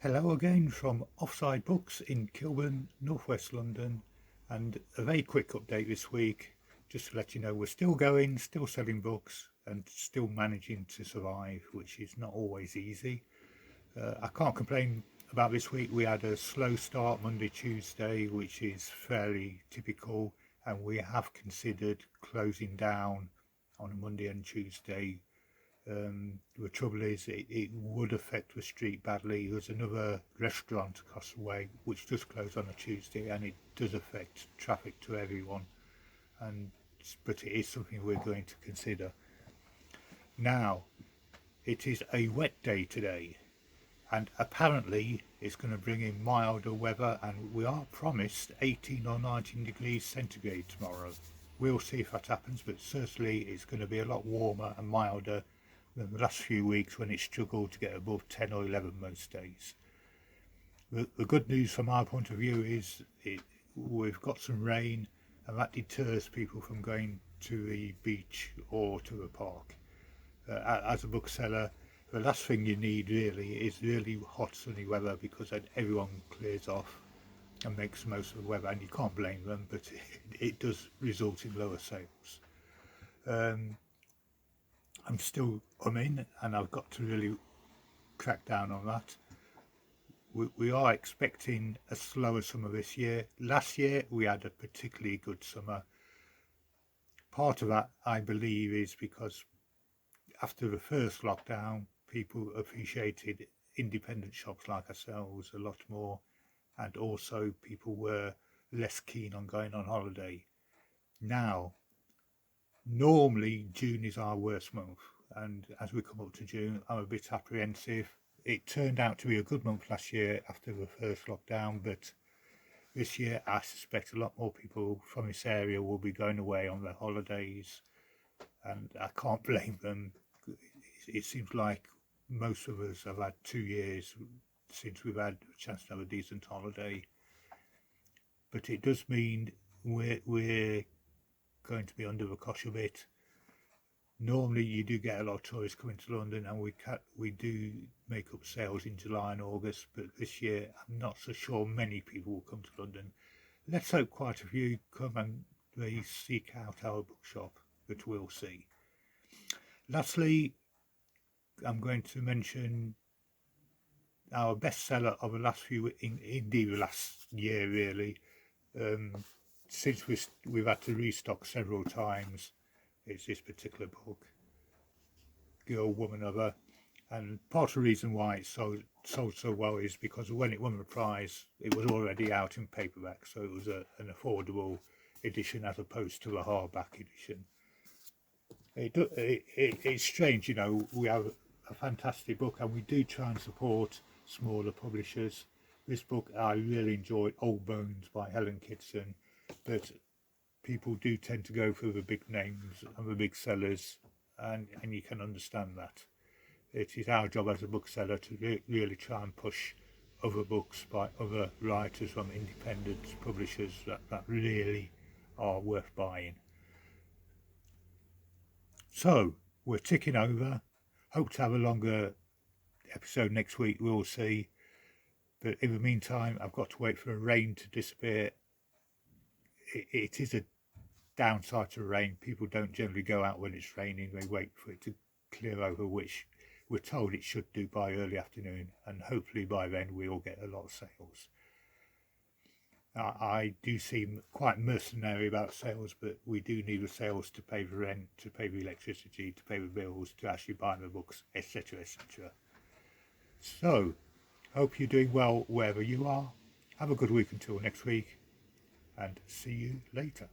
Hello again from Offside Books in Kilburn, northwest London, and a very quick update this week just to let you know we're still going, still selling books, and still managing to survive, which is not always easy. I can't complain about this week. We had a slow start Monday, Tuesday, which is fairly typical, and we have considered closing down on a Monday and Tuesday. The trouble is it would affect the street badly. There's another restaurant across the way which does close on a Tuesday, and it does affect traffic to everyone, but it is something we're going to consider. Now, it is a wet day today, and apparently it's going to bring in milder weather, and we are promised 18 or 19 degrees centigrade tomorrow. We'll see if that happens, but certainly it's going to be a lot warmer and milder than the last few weeks when it struggled to get above 10 or 11 most days. The good news from our point of view is we've got some rain, and that deters people from going to the beach or to the park. As a bookseller, the last thing you need really is really hot sunny weather, because then everyone clears off and makes the most of the weather, and you can't blame them, but it does result in lower sales. I'm still in, and I've got to really crack down on that. We are expecting a slower summer this year. Last year we had a particularly good summer. Part of that, I believe, is because after the first lockdown, people appreciated independent shops like ourselves a lot more, and also people were less keen on going on holiday. Now, normally June is our worst month, and as we come up to June, I'm a bit apprehensive. It turned out to be a good month last year after the first lockdown, but this year I suspect a lot more people from this area will be going away on their holidays, and I can't blame them. It seems like most of us have had 2 years since we've had a chance to have a decent holiday, but it does mean we're going to be under the cosh a bit. Normally you do get a lot of tourists coming to London, and we do make up sales in July and August, but this year I'm not so sure many people will come to London. Let's hope quite a few come and they seek out our bookshop, but we'll see. Lastly, I'm going to mention our bestseller of the last few, indeed the last year really, since we've had to restock several times. It's this particular book, Girl, Woman, Other, and part of the reason why it sold so well is because when it won the prize, it was already out in paperback, so it was an affordable edition as opposed to a hardback edition. It's strange, you know, we have a fantastic book, and we do try and support smaller publishers. This book I really enjoyed, Old Bones by Helen Kitson, but people do tend to go for the big names and the big sellers, and you can understand that. It is our job as a bookseller to really try and push other books by other writers from independent publishers that really are worth buying. So we're ticking over. Hope to have a longer episode next week, we'll see. But in the meantime, I've got to wait for the rain to disappear. It is a downside to rain. People don't generally go out when it's raining. They wait for it to clear over, which we're told it should do by early afternoon, and hopefully by then we'll get a lot of sales. I do seem quite mercenary about sales, but we do need the sales to pay the rent, to pay the electricity, to pay the bills, to actually buy the books, etc, etc. So, hope you're doing well wherever you are. Have a good week until next week, and see you later.